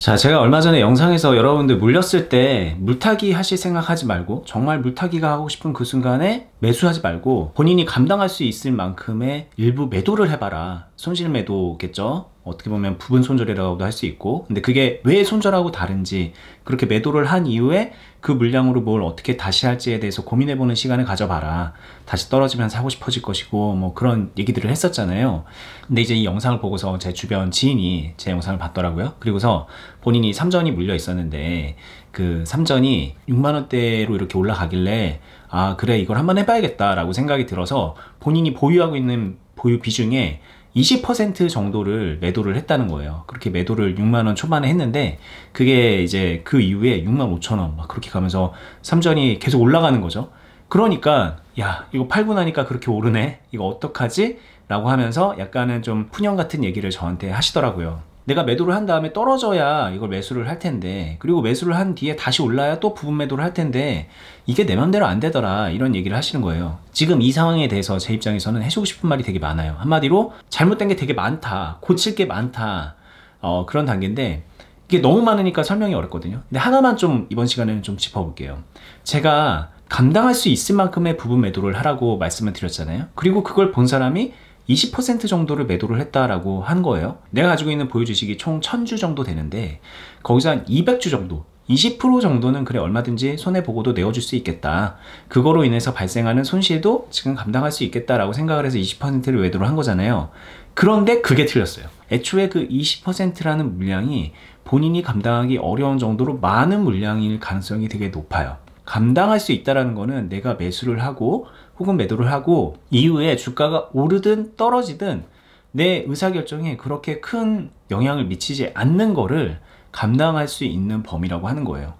자, 제가 얼마 전에 영상에서 여러분들 물렸을 때 물타기 하실 생각하지 말고 정말 물타기가 하고 싶은 그 순간에 매수하지 말고 본인이 감당할 수 있을 만큼의 일부 매도를 해봐라. 손실 매도겠죠? 어떻게 보면 부분 손절이라고도 할 수 있고, 근데 그게 왜 손절하고 다른지, 그렇게 매도를 한 이후에 그 물량으로 뭘 어떻게 다시 할지에 대해서 고민해보는 시간을 가져봐라. 다시 떨어지면 사고 싶어질 것이고 뭐 그런 얘기들을 했었잖아요. 근데 이제 이 영상을 보고서 제 주변 지인이 제 영상을 봤더라고요. 그리고서 본인이 삼전이 물려 있었는데 그 삼전이 6만원대로 이렇게 올라가길래 아 그래 이걸 한번 해봐야겠다 라고 생각이 들어서 본인이 보유하고 있는 보유 비중에 20% 정도를 매도를 했다는 거예요. 그렇게 매도를 6만원 초반에 했는데 그게 이제 그 이후에 65,000원 막 그렇게 가면서 삼전이 계속 올라가는 거죠. 그러니까 야 이거 팔고 나니까 그렇게 오르네, 이거 어떡하지? 라고 하면서 약간은 좀 푸념 같은 얘기를 저한테 하시더라고요. 내가 매도를 한 다음에 떨어져야 이걸 매수를 할 텐데, 그리고 매수를 한 뒤에 다시 올라야 또 부분 매도를 할 텐데 이게 내 맘대로 안 되더라, 이런 얘기를 하시는 거예요. 지금 이 상황에 대해서 제 입장에서는 해주고 싶은 말이 되게 많아요. 한마디로 잘못된 게 되게 많다, 고칠 게 많다, 그런 단계인데 이게 너무 많으니까 설명이 어렵거든요. 근데 하나만 좀 이번 시간에는 좀 짚어볼게요. 제가 감당할 수 있을 만큼의 부분 매도를 하라고 말씀을 드렸잖아요. 그리고 그걸 본 사람이 20% 정도를 매도를 했다라고 한 거예요. 내가 가지고 있는 보유 주식이 총 1000주 정도 되는데 거기서 한 200주 정도, 20% 정도는 그래 얼마든지 손해보고도 내어줄 수 있겠다, 그거로 인해서 발생하는 손실도 지금 감당할 수 있겠다라고 생각을 해서 20%를 매도를 한 거잖아요. 그런데 그게 틀렸어요. 애초에 그 20%라는 물량이 본인이 감당하기 어려운 정도로 많은 물량일 가능성이 되게 높아요. 감당할 수 있다는 거는 내가 매수를 하고 혹은 매도를 하고 이후에 주가가 오르든 떨어지든 내 의사결정에 그렇게 큰 영향을 미치지 않는 거를 감당할 수 있는 범위라고 하는 거예요.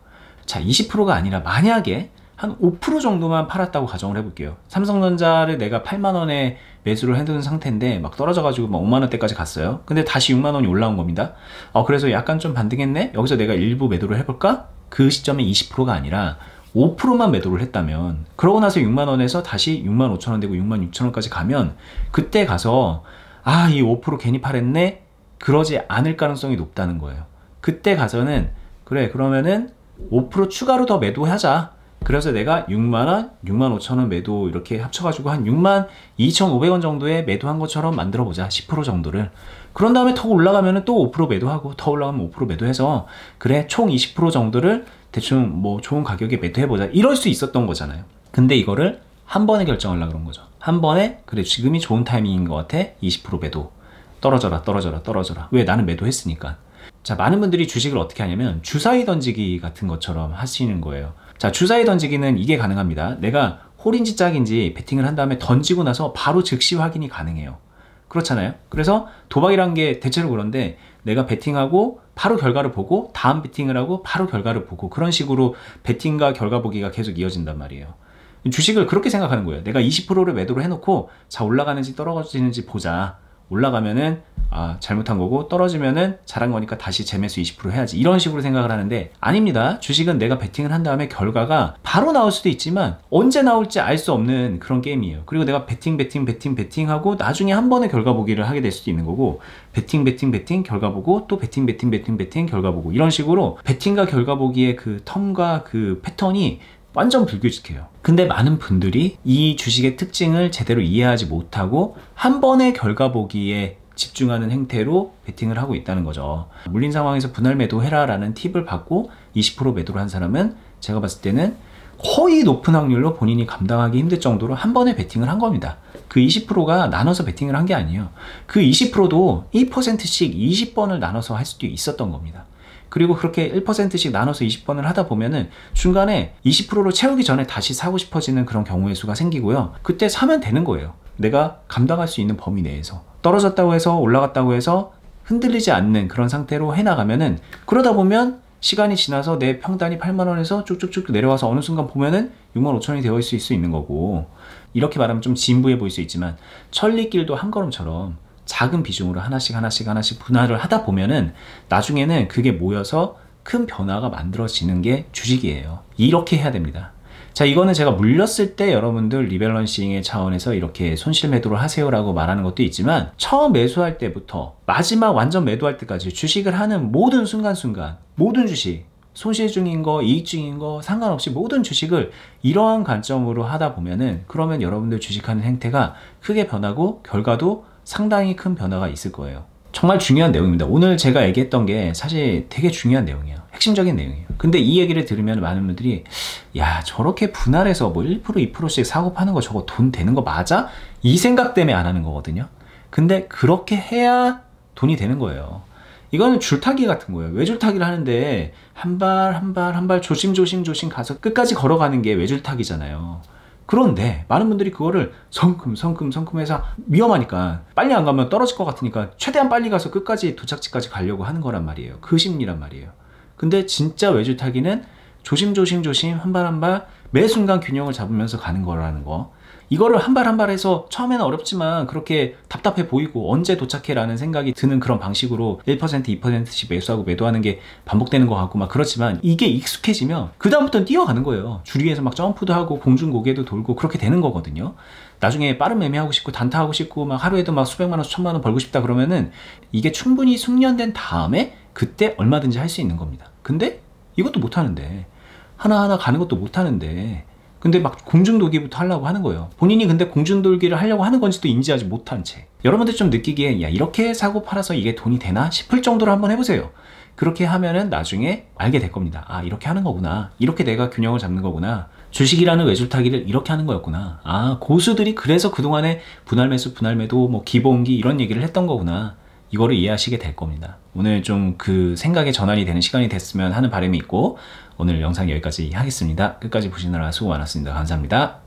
자, 20%가 아니라 만약에 한 5% 정도만 팔았다고 가정을 해볼게요. 삼성전자를 내가 8만원에 매수를 해둔 상태인데 막 떨어져가지고 막 5만원대까지 갔어요. 근데 다시 6만원이 올라온 겁니다. 그래서 약간 좀 반등했네? 여기서 내가 일부 매도를 해볼까? 그 시점에 20%가 아니라 5%만 매도를 했다면, 그러고 나서 6만원에서 다시 65,000원 되고 66,000원까지 가면 그때 가서 아, 이 5% 괜히 팔았네? 그러지 않을 가능성이 높다는 거예요. 그때 가서는 그래 그러면은 5% 추가로 더 매도하자. 그래서 내가 6만원, 65,000원 매도 이렇게 합쳐가지고 한 62,500원 정도에 매도한 것처럼 만들어보자, 10% 정도를. 그런 다음에 더 올라가면 또 5% 매도하고 더 올라가면 5% 매도해서 그래 총 20% 정도를 대충 뭐 좋은 가격에 매도해보자, 이럴 수 있었던 거잖아요. 근데 이거를 한 번에 결정하려고 그런 거죠. 한 번에 그래 지금이 좋은 타이밍인 것 같아, 20% 매도. 떨어져라 떨어져라 떨어져라. 왜? 나는 매도했으니까. 자, 많은 분들이 주식을 어떻게 하냐면 주사위 던지기 같은 것처럼 하시는 거예요. 자, 주사위 던지기는 이게 가능합니다. 내가 홀인지 짝인지 베팅을 한 다음에 던지고 나서 바로 즉시 확인이 가능해요. 그렇잖아요. 그래서 도박이란 게 대체로 그런데 내가 베팅하고 바로 결과를 보고 다음 베팅을 하고 바로 결과를 보고, 그런 식으로 베팅과 결과 보기가 계속 이어진단 말이에요. 주식을 그렇게 생각하는 거예요. 내가 20%를 매도를 해놓고 자 올라가는지 떨어지는지 보자. 올라가면은 아 잘못한 거고, 떨어지면은 잘한 거니까 다시 재매수 20% 해야지, 이런 식으로 생각을 하는데 아닙니다. 주식은 내가 베팅을 한 다음에 결과가 바로 나올 수도 있지만 언제 나올지 알 수 없는 그런 게임이에요. 그리고 내가 베팅하고 나중에 한 번에 결과 보기를 하게 될 수도 있는 거고, 베팅 결과 보고 또 베팅 결과 보고, 이런 식으로 베팅과 결과 보기의 그 텀과 그 패턴이 완전 불규칙해요. 근데 많은 분들이 이 주식의 특징을 제대로 이해하지 못하고 한 번의 결과 보기에 집중하는 행태로 베팅을 하고 있다는 거죠. 물린 상황에서 분할 매도해라 라는 팁을 받고 20% 매도를 한 사람은 제가 봤을 때는 거의 높은 확률로 본인이 감당하기 힘들 정도로 한 번에 베팅을 한 겁니다. 그 20%가 나눠서 베팅을 한 게 아니에요. 그 20%도 1%씩 20번을 나눠서 할 수도 있었던 겁니다. 그리고 그렇게 1%씩 나눠서 20번을 하다 보면은 중간에 20%로 채우기 전에 다시 사고 싶어지는 그런 경우의 수가 생기고요. 그때 사면 되는 거예요. 내가 감당할 수 있는 범위 내에서. 떨어졌다고 해서 올라갔다고 해서 흔들리지 않는 그런 상태로 해나가면은, 그러다 보면 시간이 지나서 내 평단이 8만원에서 쭉쭉쭉 내려와서 어느 순간 보면은 65,000원이 되어 있을 수 있는 거고, 이렇게 말하면 좀 진부해 보일 수 있지만 천리길도 한 걸음처럼 작은 비중으로 하나씩 분할을 하다 보면은 나중에는 그게 모여서 큰 변화가 만들어지는 게 주식이에요. 이렇게 해야 됩니다. 자, 이거는 제가 물렸을 때 여러분들 리밸런싱의 차원에서 이렇게 손실 매도를 하세요라고 말하는 것도 있지만, 처음 매수할 때부터 마지막 완전 매도할 때까지 주식을 하는 모든 순간순간, 모든 주식, 손실 중인 거, 이익 중인 거 상관없이 모든 주식을 이러한 관점으로 하다 보면은, 그러면 여러분들 주식하는 행태가 크게 변하고 결과도 상당히 큰 변화가 있을 거예요. 정말 중요한 내용입니다. 오늘 제가 얘기했던 게 사실 되게 중요한 내용이에요. 핵심적인 내용이에요. 근데 이 얘기를 들으면 많은 분들이, 야, 저렇게 분할해서 뭐 1%, 2%씩 사고 파는 거 저거 돈 되는 거 맞아? 이 생각 때문에 안 하는 거거든요. 근데 그렇게 해야 돈이 되는 거예요. 이거는 줄타기 같은 거예요. 외줄타기를 하는데 한 발 조심 가서 끝까지 걸어가는 게 외줄타기잖아요. 그런데 많은 분들이 그거를 성큼 해서 위험하니까, 빨리 안 가면 떨어질 것 같으니까 최대한 빨리 가서 끝까지 도착지까지 가려고 하는 거란 말이에요. 그 심리란 말이에요. 근데 진짜 외줄타기는 조심 한 발 매 순간 균형을 잡으면서 가는 거라는 거. 이거를 한 발 해서 처음에는 어렵지만 그렇게 답답해 보이고 언제 도착해 라는 생각이 드는 그런 방식으로 1%, 2%씩 매수하고 매도하는 게 반복되는 것 같고 막 그렇지만, 이게 익숙해지면 그 다음부터는 뛰어가는 거예요. 줄 위에서 막 점프도 하고 공중고개도 돌고 그렇게 되는 거거든요. 나중에 빠른 매매하고 싶고 단타하고 싶고 막 하루에도 막 수백만 원, 수천만 원 벌고 싶다 그러면은 이게 충분히 숙련된 다음에 그때 얼마든지 할 수 있는 겁니다. 근데 이것도 못하는데, 하나하나 가는 것도 못하는데, 근데 막 공중돌기부터 하려고 하는 거예요. 본인이 근데 공중돌기를 하려고 하는 건지도 인지하지 못한 채. 여러분들 좀 느끼기에, 야, 이렇게 사고 팔아서 이게 돈이 되나 싶을 정도로 한번 해보세요. 그렇게 하면은 나중에 알게 될 겁니다. 아, 이렇게 하는 거구나. 이렇게 내가 균형을 잡는 거구나. 주식이라는 외줄타기를 이렇게 하는 거였구나. 아, 고수들이 그래서 그동안에 분할 매수, 분할 매도, 뭐 기본기 이런 얘기를 했던 거구나. 이거를 이해하시게 될 겁니다. 오늘 좀 그 생각의 전환이 되는 시간이 됐으면 하는 바람이 있고, 오늘 영상 여기까지 하겠습니다. 끝까지 보시느라 수고 많았습니다. 감사합니다.